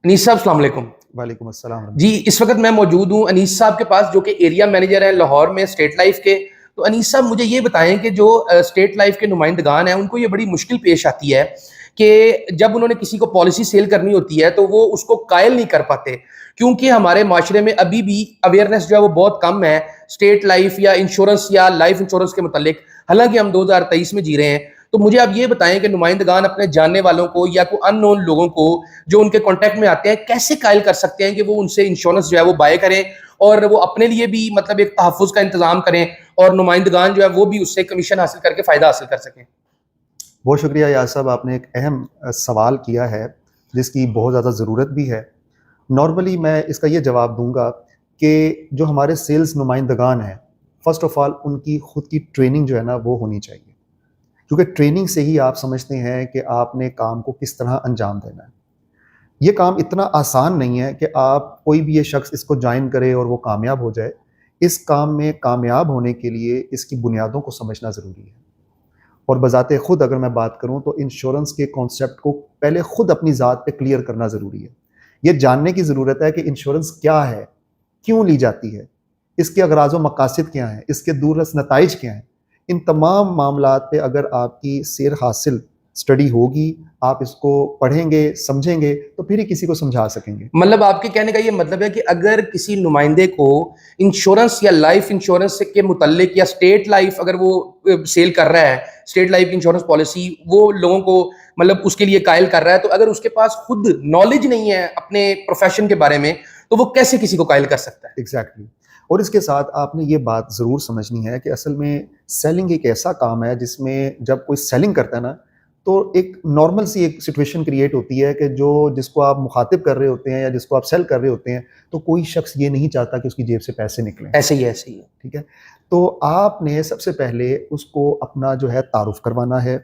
انیس صاحب السلام علیکم. وعلیکم السلام. جی اس وقت میں موجود ہوں انیس صاحب کے پاس جو کہ ایریا مینیجر ہیں لاہور میں اسٹیٹ لائف کے. تو انیس صاحب مجھے یہ بتائیں کہ جو اسٹیٹ لائف کے نمائندگان ہیں ان کو یہ بڑی مشکل پیش آتی ہے کہ جب انہوں نے کسی کو پالیسی سیل کرنی ہوتی ہے تو وہ اس کو قائل نہیں کر پاتے, کیونکہ ہمارے معاشرے میں ابھی بھی اویئرنیس جو ہے وہ بہت کم ہے اسٹیٹ لائف یا انشورنس یا لائف انشورنس کے متعلق, حالانکہ ہم 2023 میں جی رہے ہیں. تو مجھے آپ یہ بتائیں کہ نمائندگان اپنے جاننے والوں کو یا کوئی ان نون لوگوں کو جو ان کے کانٹیکٹ میں آتے ہیں کیسے قائل کر سکتے ہیں کہ وہ ان سے انشورنس جو ہے وہ بائی کریں اور وہ اپنے لیے بھی مطلب ایک تحفظ کا انتظام کریں اور نمائندگان جو ہے وہ بھی اس سے کمیشن حاصل کر کے فائدہ حاصل کر سکیں. بہت شکریہ یاس صاحب, آپ نے ایک اہم سوال کیا ہے جس کی بہت زیادہ ضرورت بھی ہے. نارملی میں اس کا یہ جواب دوں گا کہ جو ہمارے سیلز نمائندگان ہیں فرسٹ آف آل ان کی خود کی ٹریننگ جو ہے نا وہ ہونی چاہیے, کیونکہ ٹریننگ سے ہی آپ سمجھتے ہیں کہ آپ نے کام کو کس طرح انجام دینا ہے. یہ کام اتنا آسان نہیں ہے کہ آپ کوئی بھی یہ شخص اس کو جوائن کرے اور وہ کامیاب ہو جائے. اس کام میں کامیاب ہونے کے لیے اس کی بنیادوں کو سمجھنا ضروری ہے. اور بذات خود اگر میں بات کروں تو انشورنس کے کانسیپٹ کو پہلے خود اپنی ذات پہ کلیئر کرنا ضروری ہے. یہ جاننے کی ضرورت ہے کہ انشورنس کیا ہے, کیوں لی جاتی ہے, اس کے اغراض و مقاصد کیا ہیں, اس کے دوررس نتائج کیا ہیں. ان تمام معاملات پہ اگر آپ کی سیر حاصل اسٹڈی ہوگی, آپ اس کو پڑھیں گے سمجھیں گے تو پھر ہی کسی کو سمجھا سکیں گے. مطلب آپ کے کہنے کا یہ مطلب ہے کہ اگر کسی نمائندے کو انشورنس یا لائف انشورنس کے متعلق یا اسٹیٹ لائف اگر وہ سیل کر رہا ہے, اسٹیٹ لائف انشورنس پالیسی وہ لوگوں کو مطلب اس کے لیے قائل کر رہا ہے, تو اگر اس کے پاس خود نالج نہیں ہے اپنے پروفیشن کے بارے میں تو وہ کیسے کسی کو قائل کر سکتا ہے؟ ایگزیکٹلی. اور اس کے ساتھ آپ نے یہ بات ضرور سمجھنی ہے کہ اصل میں سیلنگ ایک ایسا کام ہے جس میں جب کوئی سیلنگ کرتا ہے نا تو ایک نارمل سی ایک سچویشن کریٹ ہوتی ہے کہ جس کو آپ مخاطب کر رہے ہوتے ہیں یا جس کو آپ سیل کر رہے ہوتے ہیں تو کوئی شخص یہ نہیں چاہتا کہ اس کی جیب سے پیسے نکلیں. ایسے ہی ہے. ٹھیک ہے, تو آپ نے سب سے پہلے اس کو اپنا جو ہے تعارف کروانا ہے.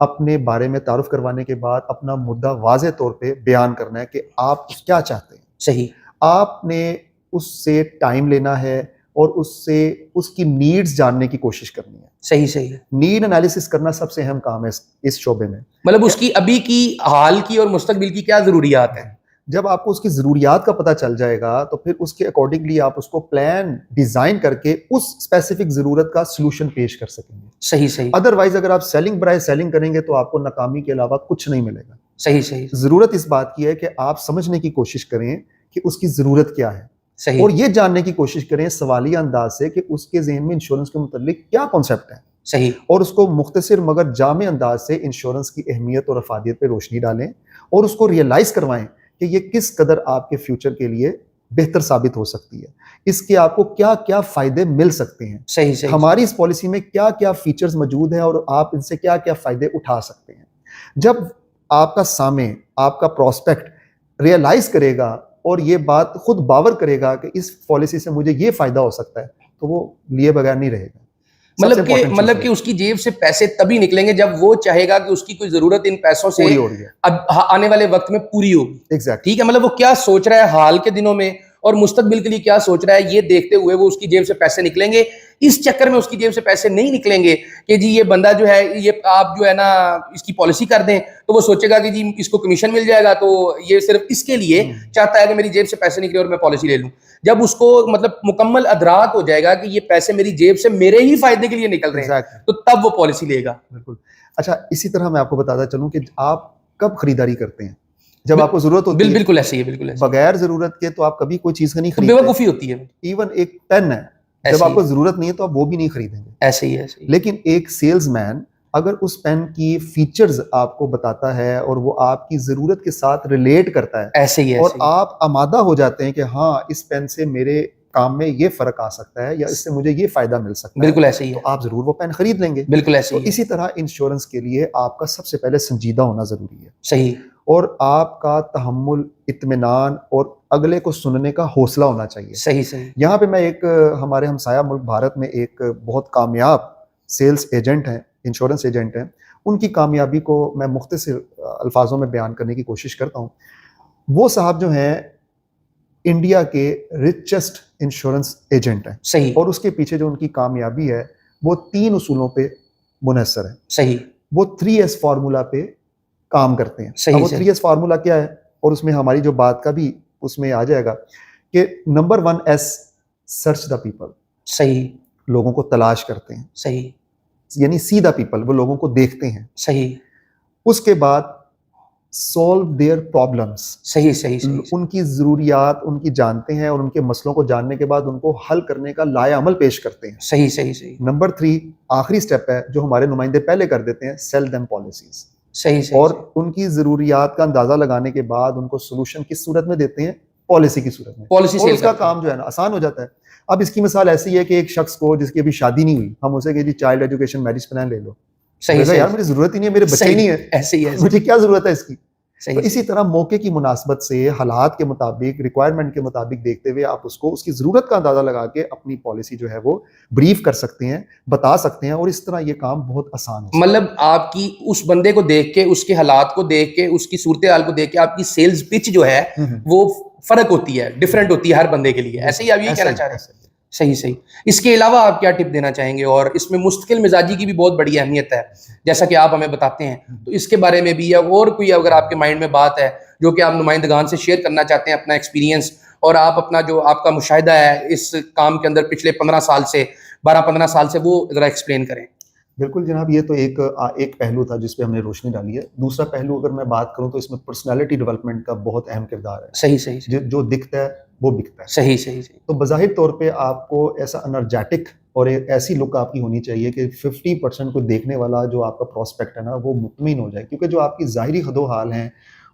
اپنے بارے میں تعارف کروانے کے بعد اپنا مدعا واضح طور پہ بیان کرنا ہے کہ آپ کیا چاہتے ہیں. صحیح. آپ نے اس سے ٹائم لینا ہے اور اس سے اس کی نیڈز جاننے کی کوشش کرنی ہے. صحیح. نیڈ انالیسس کرنا سب سے اہم کام ہے اس شعبے میں. مطلب اس کی ابھی کی حال کی اور مستقبل کی کیا ضروریات ہیں. جب آپ کو اس کی ضروریات کا پتہ چل جائے گا تو پھر اس کے اکارڈنگلی آپ اس کو پلان ڈیزائن کر کے اس اسپیسیفک ضرورت کا سلوشن پیش کر سکیں گے. صحیح. ادروائز اگر آپ سیلنگ برائے سیلنگ کریں گے تو آپ کو ناکامی کے علاوہ کچھ نہیں ملے گا. صحیح. ضرورت اس بات کی ہے کہ آپ سمجھنے کی کوشش کریں کہ اس کی ضرورت کیا ہے. صحیح. اور یہ جاننے کی کوشش کریں سوالیہ انداز سے کہ اس کے ذہن میں انشورنس کے متعلق کیا کانسیپٹ ہے. صحیح. اور اس کو مختصر مگر جامع انداز سے انشورنس کی اہمیت اور افادیت پہ روشنی ڈالیں اور اس کو ریئلائز کروائیں کہ یہ کس قدر آپ کے فیوچر کے لیے بہتر ثابت ہو سکتی ہے, اس کے آپ کو کیا کیا فائدے مل سکتے ہیں. صحیح. ہماری اس پالیسی میں کیا کیا فیچرز موجود ہیں اور آپ ان سے کیا کیا فائدے اٹھا سکتے ہیں. جب آپ کا سامع آپ کا پراسپیکٹ ریئلائز کرے گا اور یہ بات خود باور کرے گا کہ اس پالیسی سے مجھے یہ فائدہ ہو سکتا ہے تو وہ لیے بغیر نہیں رہے گا. مطلب کہ اس کی جیب سے پیسے تبھی نکلیں گے جب وہ چاہے گا کہ اس کی کوئی ضرورت ان پیسوں سے اب آنے والے وقت میں پوری ہوگی. ٹھیک ہے, مطلب وہ کیا سوچ رہا ہے حال کے دنوں میں اور مستقبل کے لیے کیا سوچ رہا ہے یہ دیکھتے ہوئے وہ اس کی جیب سے پیسے نکلیں گے. اس چکر میں اس کی جیب سے پیسے نہیں نکلیں گے کہ جی یہ بندہ جو ہے یہ آپ جو ہے نا اس کی پالیسی کر دیں, تو وہ سوچے گا کہ جی اس کو کمیشن مل جائے گا تو یہ صرف اس کے لیے چاہتا ہے کہ میری جیب سے پیسے نکلے اور میں پالیسی لے لوں. جب اس کو مطلب مکمل ادراک ہو جائے گا کہ یہ پیسے میری جیب سے میرے ہی فائدے کے لیے نکل رہے ہیں تو تب وہ پالیسی لے گا. بالکل. اچھا, اسی طرح میں آپ کو بتاتا چلوں کہ آپ کب خریداری کرتے ہیں؟ جب آپ کو ضرورت ہوتی ہے. بالکل ایسے ہی ہے. بالکل بغیر ضرورت کے تو آپ کبھی کوئی چیز نہیں خریدتے. بیوقوفی ہوتی ہے. ایون ایک پین ہے, جب آپ کو ضرورت نہیں ہے تو آپ وہ بھی نہیں خریدیں گے. ایسے ہی. لیکن ایک سیلز مین اگر اس پین کی فیچرز آپ کو بتاتا ہے اور وہ آپ کی ضرورت کے ساتھ ریلیٹ کرتا ہے, ایسے ہی, اور آپ آمادہ ہو جاتے ہیں کہ ہاں اس پین سے میرے کام میں یہ فرق آ سکتا ہے یا اس سے مجھے یہ فائدہ مل سکتا ہے, بالکل ایسے ہی, تو آپ ضرور وہ پین خرید لیں گے. بالکل ایسے ہی. اسی طرح انشورنس کے لیے آپ کا سب سے پہلے سنجیدہ ہونا ضروری ہے. صحیح. اور آپ کا تحمل, اطمینان اور اگلے کو سننے کا حوصلہ ہونا چاہیے. صحیح. یہاں پہ میں ایک ہمارے ہمسایہ ملک بھارت میں ایک بہت کامیاب سیلز ایجنٹ ہیں, انشورنس ایجنٹ ہیں, ان کی کامیابی کو میں مختصر الفاظوں میں بیان کرنے کی کوشش کرتا ہوں. وہ صاحب جو ہیں انڈیا کے ریچسٹ انشورنس ایجنٹ ہیں. صحیح. اور اس کے پیچھے جو ان کی کامیابی ہے وہ 3 اصولوں پہ منحصر ہے. صحیح. وہ 3S فارمولا پہ کام کرتے ہیں. صحیح. وہ 3S فارمولا کیا ہے؟ اور اس میں ہماری جو بات کا بھی اس میں آ جائے گا کہ number 1 S search the people. صحیح. لوگوں کو تلاش کرتے ہیں. صحیح. یعنی سی دا پیپل, وہ لوگوں کو دیکھتے ہیں. صحیح. اس کے بعد سولو دیئر پرابلمس. صحیح صحیح صحیح. ان کی ضروریات ان کی جانتے ہیں اور ان کے مسئلوں کو جاننے کے بعد ان کو حل کرنے کا لائحہ عمل پیش کرتے ہیں. صحیح صحیح صحیح. نمبر 3 آخری سٹیپ ہے جو ہمارے نمائندے پہلے کر دیتے ہیں, سیل دیم پالیسیز. صحیح صحیح. اور ان کی ضروریات کا اندازہ لگانے کے بعد ان کو سولوشن کس صورت میں دیتے ہیں, پالیسی کی صورت میں. پالیسی اور سیل اس کا کام جو ہے نا آسان ہو جاتا ہے. اب اس کی مثال ایسی ہے کہ ایک شخص کو جس کی ابھی شادی نہیں ہوئی, ہم اسے کہ جی چائلڈ ایجوکیشن میرج پلان لے لو. صحیح یار مجھے ضرورت ہی نہیں ہے, میرے بچے نہیں ہے, ایسے ہی مجھے کیا ضرورت ہے اس کی. تو صحیح. اسی طرح موقع کی مناسبت سے حالات کے مطابق ریکوائرمنٹ کے مطابق دیکھتے ہوئے آپ اس کی ضرورت کا اندازہ لگا کے اپنی پالیسی جو ہے وہ بریف کر سکتے ہیں, بتا سکتے ہیں, اور اس طرح یہ کام بہت آسان ہے. مطلب آپ کی اس بندے کو دیکھ کے, اس کے حالات کو دیکھ کے, اس کی صورتحال کو دیکھ کے آپ کی سیلز پچ جو ہے وہ فرق ہوتی ہے, ڈفرینٹ ہوتی ہے ہر بندے کے لیے. ایسے ہی آپ یہ کہنا چاہ رہے ہیں؟ صحیح صحیح. اس کے علاوہ آپ کیا ٹپ دینا چاہیں گے؟ اور اس میں مستقل مزاجی کی بھی بہت بڑی اہمیت ہے جیسا کہ آپ ہمیں بتاتے ہیں, تو اس کے بارے میں بھی, یا اور کوئی اگر آپ کے مائنڈ میں بات ہے جو کہ آپ نمائندگان سے شیئر کرنا چاہتے ہیں, اپنا ایکسپیرینس اور آپ اپنا جو آپ کا مشاہدہ ہے اس کام کے اندر پچھلے 15 سال سے 12-15 سال سے, وہ ذرا ایکسپلین کریں. بالکل جناب, یہ تو ایک پہلو تھا جس پہ ہم نے روشنی ڈالی ہے. دوسرا پہلو اگر میں بات کروں تو اس میں پرسنالٹی ڈیولپمنٹ کا بہت اہم کردار ہے. صحیح صحیح. جو دکھتا ہے وہ بکتا ہے. صحیح صحیح. تو بظاہر طور پہ آپ کو ایسا انرجیٹک اور ایک ایسی لک آپ کی ہونی چاہیے کہ 50% کو دیکھنے والا جو آپ کا پراسپیکٹ ہے نا وہ مطمئن ہو جائے, کیونکہ جو آپ کی ظاہری خد و حال ہیں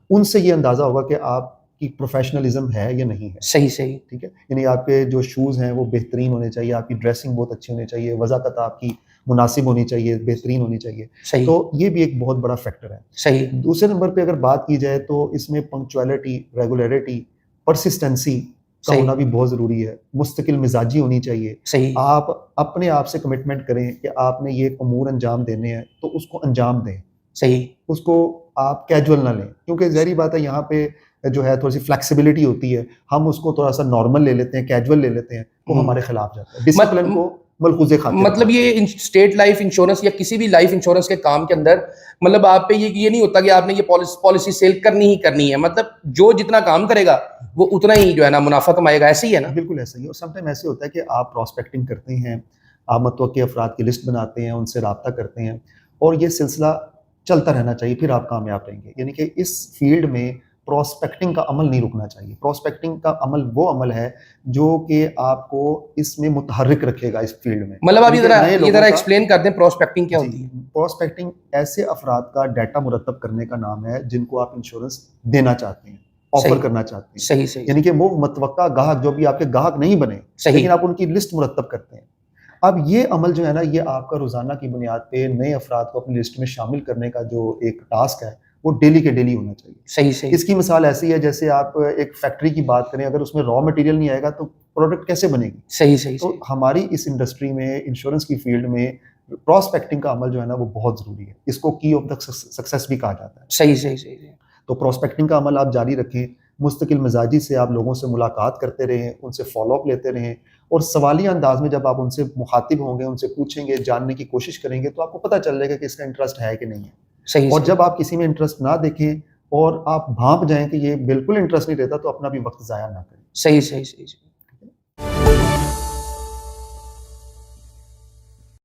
ان سے یہ اندازہ ہوگا کہ آپ کی پروفیشنلزم ہے یا نہیں ہے. صحیح صحیح. ٹھیک ہے, یعنی آپ کے جو شوز ہیں وہ بہترین ہونے چاہیے, آپ کی ڈریسنگ بہت اچھی ہونی چاہیے, وضاحت آپ کی مناسب ہونی چاہیے, بہترین ہونی چاہیے. صحیح. تو یہ بھی ایک بہت بڑا فیکٹر ہے. صحیح. دوسرے نمبر پہ اگر بات کی جائے تو اس میں پنکچویلٹی, ریگولیرٹی, پرسسٹنسی کا ہونا بھی بہت ضروری ہے. مستقل مزاجی ہونی چاہیے. صحیح. آپ اپنے آپ سے کمٹمنٹ کریں کہ آپ نے یہ امور انجام دینے ہیں تو اس کو انجام دیں. صحیح. اس کو آپ کیجول نہ لیں, کیونکہ ظاہری بات ہے یہاں پہ جو ہے تھوڑی سی فلیکسیبلٹی ہوتی ہے, ہم اس کو تھوڑا سا نارمل لے لیتے ہیں, کیجول لے لیتے ہیں, وہ ہمارے خلاف جاتا ہے. ڈسپلن کو ملحوظے خاطر. مطلب یہ اسٹیٹ لائف انشورنس یا کسی بھی لائف انشورنس کے کام کے اندر مطلب آپ پہ یہ نہیں ہوتا کہ آپ نے یہ پالیسی سیل کرنی ہی کرنی ہے, مطلب جو جتنا کام کرے گا وہ اتنا ہی جو ہے نا منافع کمائے گا. ایسے ہی ہے نا؟ بالکل ایسا ہی ہے. اور سم ٹائم ایسے ہوتا ہے کہ آپ پراسپیکٹنگ کرتے ہیں, آپ متوقع افراد کی لسٹ بناتے ہیں, ان سے رابطہ کرتے ہیں, اور یہ سلسلہ چلتا رہنا چاہیے, پھر آپ کامیاب رہیں گے. یعنی کہ اس فیلڈ میں پراسپیکٹنگ کا عمل نہیں رکنا چاہیے. پراسپیکٹنگ کا عمل وہ عمل ہے جو کہ آپ کو اس میں متحرک رکھے گا اس فیلڈ میں. مطلب آپ یہ ذرا ایکسپلین کر دیں پراسپیکٹنگ کیا ہوتی ہے. پراسپیکٹنگ ایسے افراد کا ڈیٹا مرتب کرنے کا نام ہے جن کو آپ انشورنس دینا چاہتے ہیں, آفر کرنا چاہتے ہیں. صحیح صحیح. یعنی کہ وہ متوقع گاہک جو بھی آپ کے گاہک نہیں بنے, لیکن آپ ان کی لسٹ مرتب کرتے ہیں. اب یہ عمل جو ہے نا یہ آپ کا روزانہ کی بنیاد پہ نئے افراد کو اپنی لسٹ میں شامل کرنے کا جو ایک ٹاسک ہے وہ ڈیلی کے ڈیلی ہونا چاہیے. صحیح صحیح. اس کی مثال ایسی ہے جیسے آپ ایک فیکٹری کی بات کریں, اگر اس میں را مٹیریل نہیں آئے گا تو پروڈکٹ کیسے بنے گی. صحیح صحیح. تو ہماری اس انڈسٹری میں انشورنس کی فیلڈ میں پراسپیکٹنگ کا عمل جو ہے نا وہ بہت ضروری ہے. اس کو کی آف دا سکسیس بھی کہا جاتا ہے. صحیح صحیح صحیح. تو پراسپیکٹنگ کا عمل آپ جاری رکھیں, مستقل مزاجی سے آپ لوگوں سے ملاقات کرتے رہیں, ان سے فالو اپ لیتے رہیں, اور سوالیہ انداز میں جب آپ ان سے مخاطب ہوں گے, ان سے پوچھیں گے, جاننے کی کوشش کریں گے, تو آپ کو پتہ چل جائے گا کہ اس کا انٹرسٹ ہے کہ نہیں ہے. صحیح. اور جب آپ کسی میں انٹرسٹ نہ دیکھیں اور آپ بھانپ جائیں کہ یہ بالکل انٹرسٹ نہیں رہتا, تو اپنا بھی وقت ضائع نہ کریں. صحیح صحیح صحیح.